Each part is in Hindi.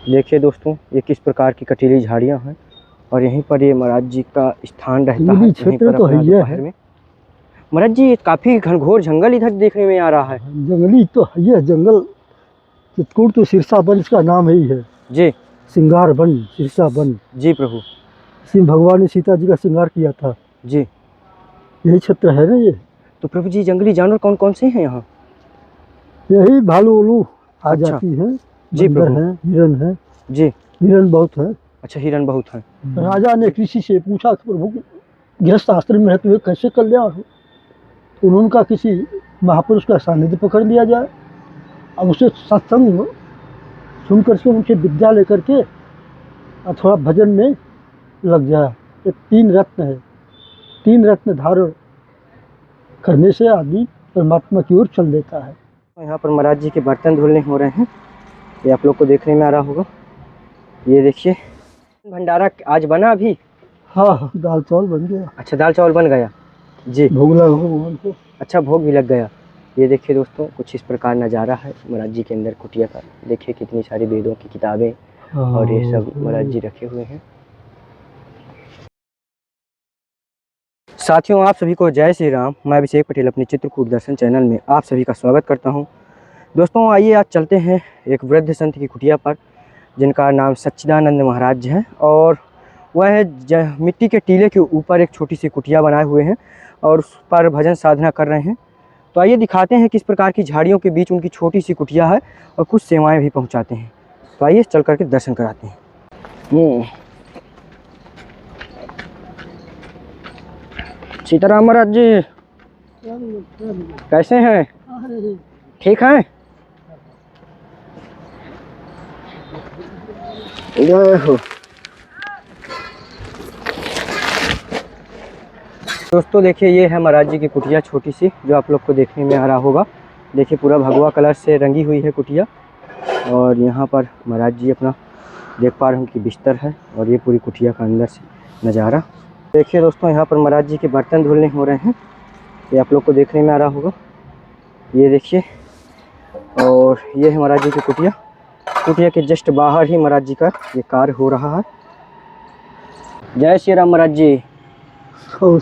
देखिए दोस्तों, ये किस प्रकार की कटीली झाड़ियाँ हैं और यहीं पर ये महाराज जी का स्थान रहता है। यहीं पर तो अपना है दोपहर में महाराज जी, काफी घनघोर जंगल इधर देखने में आ रहा है। जंगली तो है ये जंगल। चित्रकूट तो सिरसा वन इसका नाम ही है जी। सिंगार वन, सिरसा वन। जी प्रभु। सिंह भगवान ने सीता जी का श्रृंगार किया था। जी। यही क्षेत्र है ना ये। तो प्रभु जी, जंगली जानवर कौन कौन से हैं यहाँ? यही भालू उलू आ अच्छा। जाती है, जी बंदर प्रभु। है, हिरन है। जी। हिरन बहुत है। अच्छा, हिरन बहुत है। राजा ने किसी से पूछा कि प्रभु गृहस्थ आश्रम में रहते हुए कैसे कल्याण हो, तो उन्होंने कहा किसी महापुरुष का सानिध्य पकड़ लिया जाए, अब उसे सत्संग सुन करके उनसे विद्या लेकर के और थोड़ा भजन में लग जाए। ये 3 रत्न है। 3 रत्न धारण करने से आदमी परमात्मा की ओर चल देता है। यहाँ पर महाराज जी के बर्तन धुलने हो रहे हैं, ये आप लोग को देखने में आ रहा होगा। ये देखिए, भंडारा आज बना अभी? हाँ, दाल चावल बन गया। अच्छा, दाल चावल बन गया। जी। भोग लगा भगवान को। अच्छा, भोग भी लग गया। ये देखिए दोस्तों, कुछ इस प्रकार नज़ारा है महाराज जी के अंदर कुटिया का। देखिए कितनी सारी वेदों की किताबें और ये सब महाराज जी रखे हुए हैं। साथियों, आप सभी को जय श्री राम। मैं अभिषेक पटेल अपने चित्रकूट दर्शन चैनल में आप सभी का स्वागत करता हूं। दोस्तों, आइए आज चलते हैं एक वृद्ध संत की कुटिया पर, जिनका नाम सच्चिदानंद महाराज है और वह मिट्टी के टीले के ऊपर एक छोटी सी कुटिया बनाए हुए हैं और उस पर भजन साधना कर रहे हैं। तो आइए दिखाते हैं किस प्रकार की झाड़ियों के बीच उनकी छोटी सी कुटिया है और कुछ सेवाएं भी पहुंचाते हैं। तो आइए चल करके दर्शन कराते हैं। सीताराम महाराज जी, कैसे हैं? ठीक हैं? जय हो। दोस्तों देखिए, ये है महाराज जी की कुटिया छोटी सी, जो आप लोग को देखने में आ रहा होगा। देखिए पूरा भगवा कलर से रंगी हुई है कुटिया और यहाँ पर महाराज जी अपना देख पा रहे हैं कि बिस्तर है और ये पूरी कुटिया का अंदर से नज़ारा। देखिए दोस्तों, यहाँ पर महाराज जी के बर्तन धुलने हो रहे हैं, ये आप लोग को देखने में आ रहा होगा। ये देखिए, और ये है महाराज जी की कुटिया। कुटिया के जस्ट बाहर ही महाराज जी का ये कार्य हो रहा है। जय श्री राम महाराज जी। और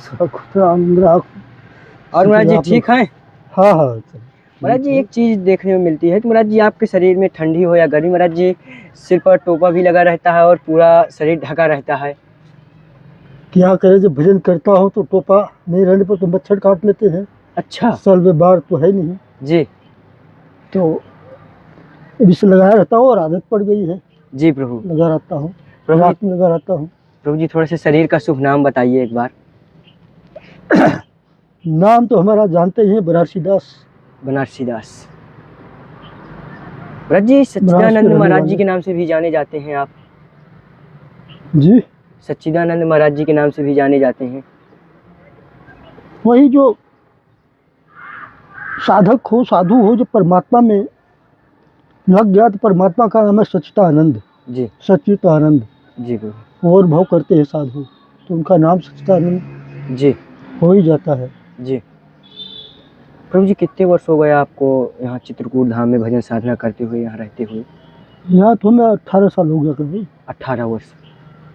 महाराज जी ठीक हैं? हाँ हाँ। महाराज जी, एक चीज़ देखने में मिलती है कि महाराज जी आपके शरीर में ठंडी हो या गर्मी, महाराज जी सिर पर टोपा भी लगा रहता है और पूरा शरीर ढका रहता है। क्या करें, जब भजन करता हूँ तो टोपा नहीं रहने पर तो मच्छर काट लेते हैं। अच्छा। साल में बार तो है नहीं जी। तो इसे लगाया रहता हूँ और आदत पड़ गई है। जी प्रभु। लगा रहता हूँ, प्रभु रात में लगा रहता हूँ। प्रभु जी, थोड़ा सा शरीर का शुभ नाम बताइए एक बार। नाम तो हमारा जानते ही हैं, बनारसी दास। बनारसी दास। महाराज जी, सच्चिदानंद महाराज जी के नाम से भी जाने जाते हैं आप? जी, सच्चिदानंद महाराज जी के नाम से भी जाने जाते हैं। वही जो साधक हो, साधु हो, जो परमात्मा में लग गया तो परमात्मा का नाम है सच्चिदानंद। जी। सच्चिदानंद। जी प्रभु। और भाव करते हैं साधु तो उनका नाम सच्चिदानंद जी हो ही जाता है। जी। प्रभु जी, कितने वर्ष हो गए आपको यहाँ चित्रकूट धाम में भजन साधना करते हुए, यहाँ रहते हुए? यहाँ तो मैं 18 साल हो गया कभी। 18 वर्ष।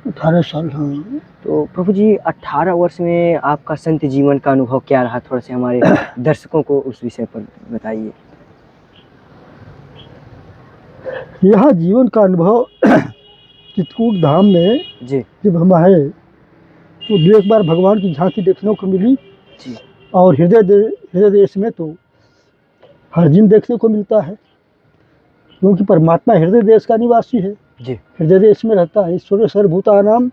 18 साल। हाँ। तो प्रभु जी, 18 वर्ष में आपका संत जीवन का अनुभव क्या रहा? थोड़ा से हमारे दर्शकों को उस विषय पर बताइए। यहाँ जीवन का अनुभव चित्रकूट धाम में जी। जब हम आए तो एक बार भगवान की झांकी देखने को मिली जी। और हृदय देश में तो हर दिन देखने को मिलता है, क्योंकि परमात्मा हृदय देश का निवासी है। जी। हृदय देश में रहता है। ईश्वर सर्वभूतानां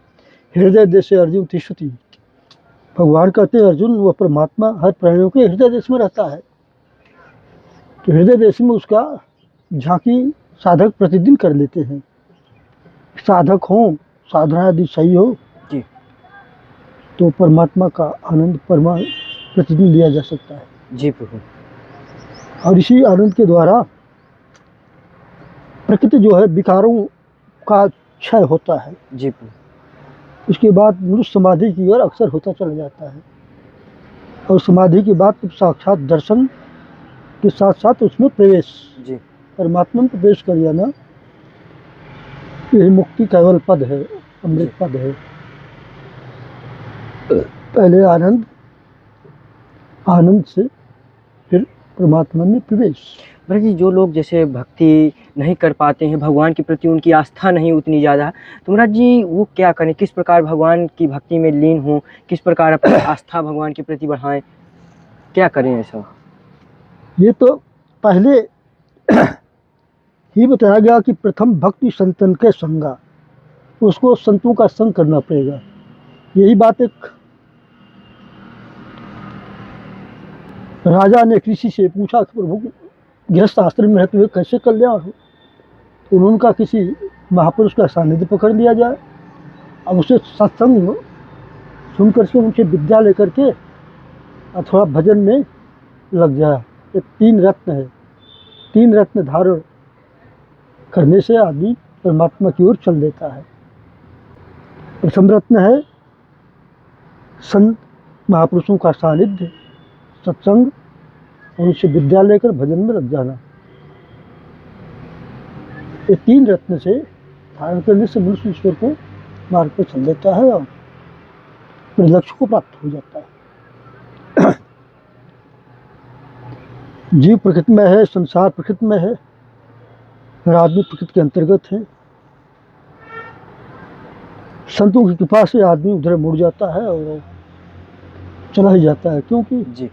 हृदय देशे अर्जुन तिष्ठति। भगवान कहते हैं अर्जुन, वह परमात्मा हर प्राणियों के हृदय देश में रहता है। तो हृदय देश में उसका झांकी साधक प्रतिदिन कर लेते हैं। साधक हो, साधना यदि सही हो जी, तो परमात्मा का आनंद प्रतिदिन लिया जा सकता है। जी प्रभु। और इसी आनंद के द्वारा प्रकृति जो है विकारों का क्षय होता है। जी प्रभु। उसके बाद मनुष्य समाधि की ओर अक्सर होता चला जाता है और समाधि के बाद साक्षात दर्शन के साथ साथ उसमें प्रवेश, जी, परमात्मा में प्रवेश कर जाना, यही मुक्ति केवल पद है, अमृत पद है। पहले आनंद, आनंद से फिर परमात्मा में प्रवेश। महाराज जी, जो लोग जैसे भक्ति नहीं कर पाते हैं, भगवान के प्रति उनकी आस्था नहीं उतनी ज़्यादा है, तो महाराज जी वो क्या करें? किस प्रकार भगवान की भक्ति में लीन हों? किस प्रकार अपनी आस्था भगवान के प्रति बढ़ाएं? क्या करें ऐसा? ये तो पहले ही बताया गया कि प्रथम भक्ति संतन के संगा, उसको संतों का संग करना पड़ेगा। यही बात एक राजा ने किसी से पूछा कि प्रभु गृहस्थ आश्रम में रहते हुए कैसे कल्याण हो, तो उन्होंने कहा किसी महापुरुष का सानिध्य पकड़ लिया जाए, अब उसे सत्संग सुन करके उनसे विद्या लेकर के और थोड़ा भजन में लग जाए। ये 3 रत्न है। 3 रत्न धारण करने से आदमी परमात्मा की ओर चल देता है। प्रथम रत्न है संत महापुरुषों का सानिध्य, सत्संग, उनसे विद्या लेकर भजन में लग जाना। ये 3 रत्न से धारण करने से मनुष्य ईश्वर को मार्ग पर चल देता है और अपने लक्ष्य को प्राप्त हो जाता है। जीव प्रकृति में है, संसार प्रकृति में है, और आदमी प्रकृति के अंतर्गत है। संतों की कृपा से आदमी उधर मुड़ जाता है और चला ही जाता है, क्योंकि जी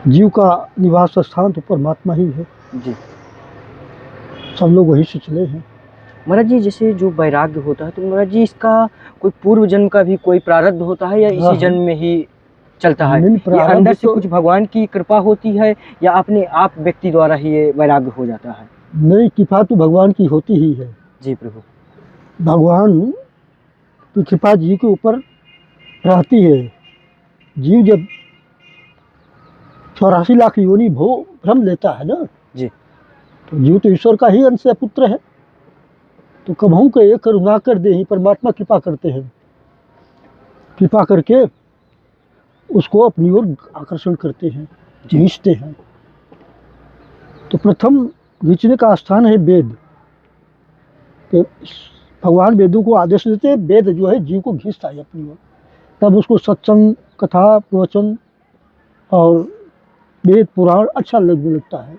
जीव का निवास स्थान तो परमात्मा ही है। जी सब लोग वहीं से चले हैं। महाराज जी, जैसे जो वैराग्य होता है, तो महाराज जी इसका कोई पूर्व जन्म का भी कोई प्रारब्ध होता है या हाँ, इसी जन्म में ही चलता है? नहीं, ये प्रारब्ध अंदर से तो कुछ भगवान की कृपा होती है या अपने आप व्यक्ति द्वारा ही ये वैराग्य हो जाता है? नहीं, कृपा तो भगवान की होती ही है। जी प्रभु। भगवान की कृपा जीव के ऊपर रहती है। जीव जब 84 लाख योनि भ्रम लेता है ना, जी तो जीव तो ईश्वर का ही अंश है, पुत्र है। तो कबहू के एक करुणा कर दे ही परमात्मा कृपा करते हैं। कृपा करके उसको अपनी ओर आकर्षण करते हैं, खींचते हैं। तो प्रथम खींचने का स्थान है वेद। तो भगवान वेदों को आदेश देते हैं, वेद जो है जीव को खींचता है अपनी ओर। तब उसको सत्संग, कथा, प्रवचन और वेद पुराण अच्छा लगने लगता है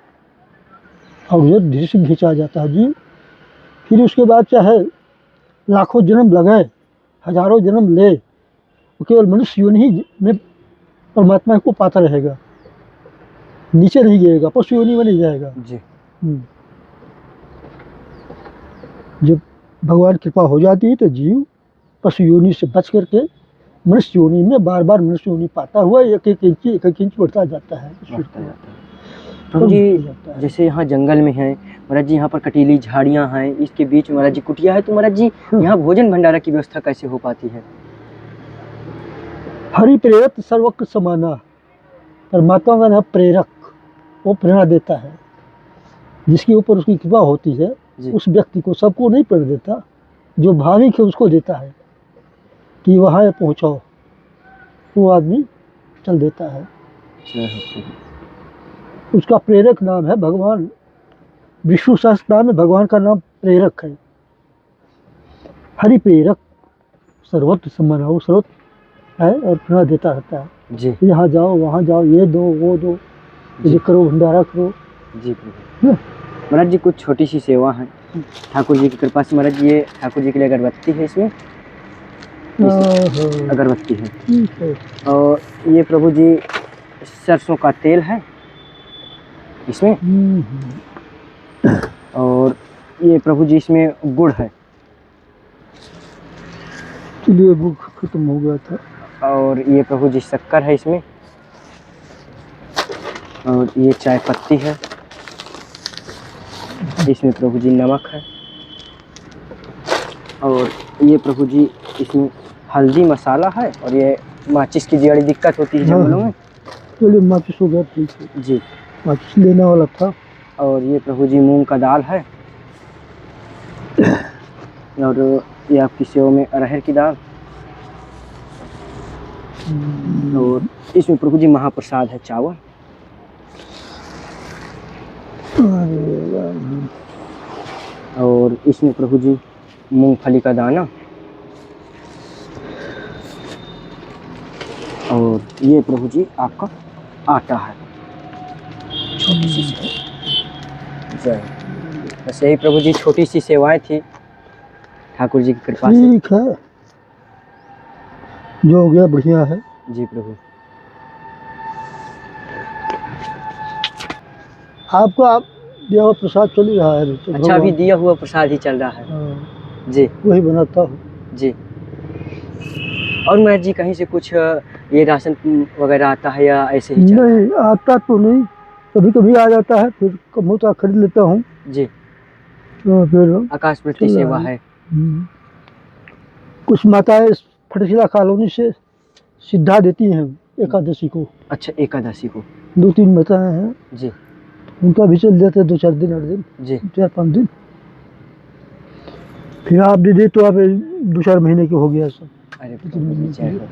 और ये धीरे से खींचा जाता है जीव। फिर उसके बाद चाहे लाखों जन्म लगे, हजारों जन्म ले, वो केवल मनुष्य योनि ही में परमात्मा को पाता रहेगा, नीचे नहीं गिरेगा, पशु योनि में नहीं जाएगा। जी जब भगवान कृपा हो जाती है तो जीव पशु योनि से बच करके मनुष्य योनि में बार बार मनुष्य योनि पाता हुआ एक एक इंच बढ़ता जाता है। प्रभु जी, जैसे यहाँ जंगल में है महाराज जी, यहाँ पर कटीली झाड़ियाँ हैं, इसके बीच में महाराज जी कुटिया है, तो महाराज जी यहाँ भोजन भंडारा की व्यवस्था कैसे हो पाती है? हरि प्रेरक सर्वत्र समाना, परमात्मा का नाम प्रेरक, वो प्रेरणा देता है। जिसके ऊपर उसकी कृपा होती है उस व्यक्ति को, सबको नहीं प्रेरणा देता, जो भाविक है उसको देता है कि वहाँ पहुँचो, वो आदमी चल देता है। उसका प्रेरक नाम है भगवान। विष्णु सहस्त्र नाम में भगवान का नाम प्रेरक है। हरि प्रेरक सर्वत्र समाना, वो सर्वत्र है और प्रेरणा देता रहता है। जी यहाँ जाओ, वहाँ जाओ, ये दो, वो दो, ये करो, भंडारा करो। जी प्रभु। महाराज जी कुछ छोटी सी सेवा है ठाकुर जी की कृपा से। महाराज जी ये ठाकुर जी के लिए अगरबत्ती है, इसमें अगरबत्ती है, और ये प्रभु जी सरसों का तेल है इसमें, और ये प्रभु जी इसमें गुड़ है। चलिए वो खत्म हो गया था। और ये प्रभु जी शक्कर है इसमें, और ये चाय पत्ती है, इसमें प्रभु जी नमक है, और ये प्रभु जी इसमें हल्दी मसाला है, और ये माचिस की बड़ी दिक्कत होती है जंगलों में। चलिए माचिस हो गया, ठीक है जी, माचिस लेने वाला था। और ये प्रभु जी मूंग का दाल है, और ये आपकी सेवा में अरहर की दाल, और इसमें प्रभु जी महाप्रसाद है चावल। और इसमें प्रभु जी मूंगफली का दाना, और ये प्रभु जी आपका आटा है, छोटी सी सेवा। जय हो। बस यही प्रभु जी छोटी सी सेवाएं थी, ठाकुर जी की कृपा से। ठीक है, जो हो गया बढ़िया है। जी प्रभु। आपको आप दिया हुआ प्रसाद चल ही रहा है तो अच्छा, अभी भगवान दिया हुआ प्रसाद ही चल रहा है। हाँ, जी वही बनाता हूँ। जी। और महाराज जी कहीं से कुछ ये राशन वगैरह आता है या ऐसे ही चल रहा नहीं आता तो नहीं, कभी कभी आ जाता है, फिर कम होता खरीद लेता हूँ। है? जी, तो फिर आकाश प्रति चल रहा सेवा है। है। कुछ माताएं फटशिला कॉलोनी से सिद्धा देती हैं एकादशी को। अच्छा, एकादशी को। 2-3 माताएं हैं, जी उनका भी चल जाता है 2-4 दिन 8 दिन जी। 4-5 दिन। फिर आप दे दे तो आप 2-4 महीने के हो गया सब। अरे 2-3 प्रभु जी, महीने जय के हो।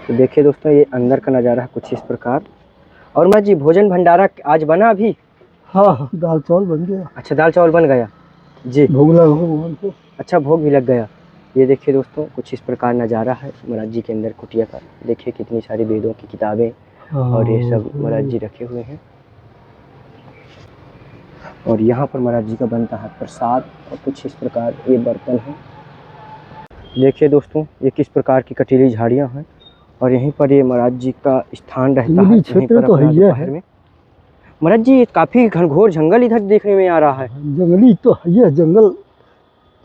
तो देखिए दोस्तों, ये अंदर का नज़ारा है कुछ इस प्रकार। और महाराज जी भोजन भंडारा आज बना अभी? हाँ हाँ, दाल चावल बन गया, अच्छा, दाल चावल बन गया। जी, भोग लगा भगवान को। अच्छा, भोग भी लग गया। ये देखिए दोस्तों, कुछ इस प्रकार नज़ारा है महाराज जी के अंदर कुटिया का। देखिए कितनी सारी वेदों की किताबें और ये सब महाराज जी रखे हुए हैं। और यहाँ पर महाराज जी का बनता है प्रसाद, और कुछ इस प्रकार ये बर्तन है। देखिए दोस्तों, ये किस प्रकार की कटीली झाड़ियाँ हैं, और यहीं पर ये महाराज जी का स्थान रहता है। जंगली यहीं क्षेत्र पर तो अपना है दोपहर में महाराज जी काफ़ी घनघोर जंगल इधर देखने में आ रहा है। जंगली तो है, ये जंगल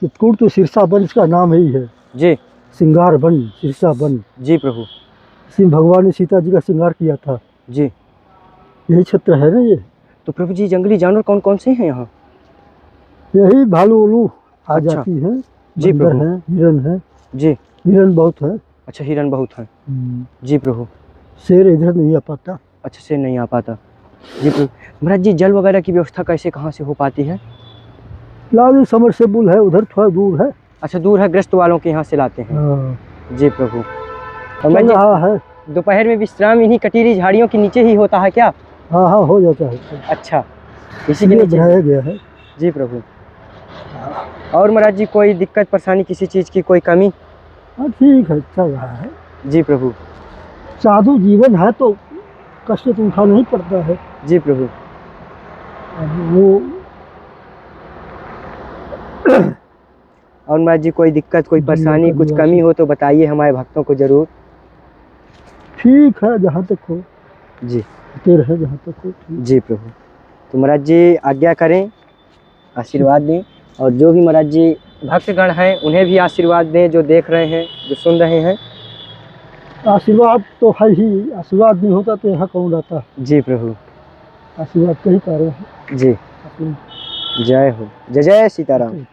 चित्रकूट तो सिरसा वन इसका नाम ही है। जी श्रृंगार वन, सिरसा वन। जी प्रभु। इसी में भगवान ने सीता जी का श्रृंगार किया था। जी, यही क्षेत्र है ना ये। तो प्रभु जी जंगली जानवर कौन कौन से हैं यहाँ? यही भालू उलू आ अच्छा। जाती हैं, जी बंदर प्रभु। हैं, हिरन हैं। जी, हिरन बहुत है। अच्छा, हिरन बहुत हैं। जी प्रभु। शेर इधर नहीं आ पाता। अच्छा, से नहीं आ पाता। जी प्रभु। महाराज जी जल वगैरह की व्यवस्था कैसे कहाँ से हो पाती है? लाल समरसेबुल है, उधर थोड़ा दूर है। अच्छा, दूर है, ग्रस्त वालों के यहाँ से लाते हैं। हाँ, जी प्रभु। और चल महाराज रहा है। जी दोपहर में विश्राम इन्हीं कटीली झाड़ियों के नीचे ही होता है क्या? हाँ हाँ, हो जाता है। अच्छा, इसी के इसलिए नीचे। बनाया गया है। जी प्रभु। और महाराज जी कोई दिक्कत परेशानी किसी चीज़ की कोई कमी? हाँ ठीक है, चल रहा है। जी प्रभु। साधु जीवन है तो कष्ट तो उठाना ही पड़ता है। जी प्रभु। अब वो और महाराज जी कोई दिक्कत कोई परेशानी कुछ कमी हो तो बताइए हमारे भक्तों को ज़रूर। ठीक है, जहाँ तक हो जी रहे, जहाँ तक हो ठीक। जी प्रभु। तो महाराज जी आज्ञा करें, आशीर्वाद दें, और जो भी महाराज जी भक्तगण हैं उन्हें भी आशीर्वाद दें, जो देख रहे हैं, जो सुन रहे हैं। आशीर्वाद तो है ही, आशीर्वाद नहीं होता तो यहाँ कौन रहता। जी प्रभु। आशीर्वाद का ही कार्य है। जी, जय हो। जय जय सीताराम।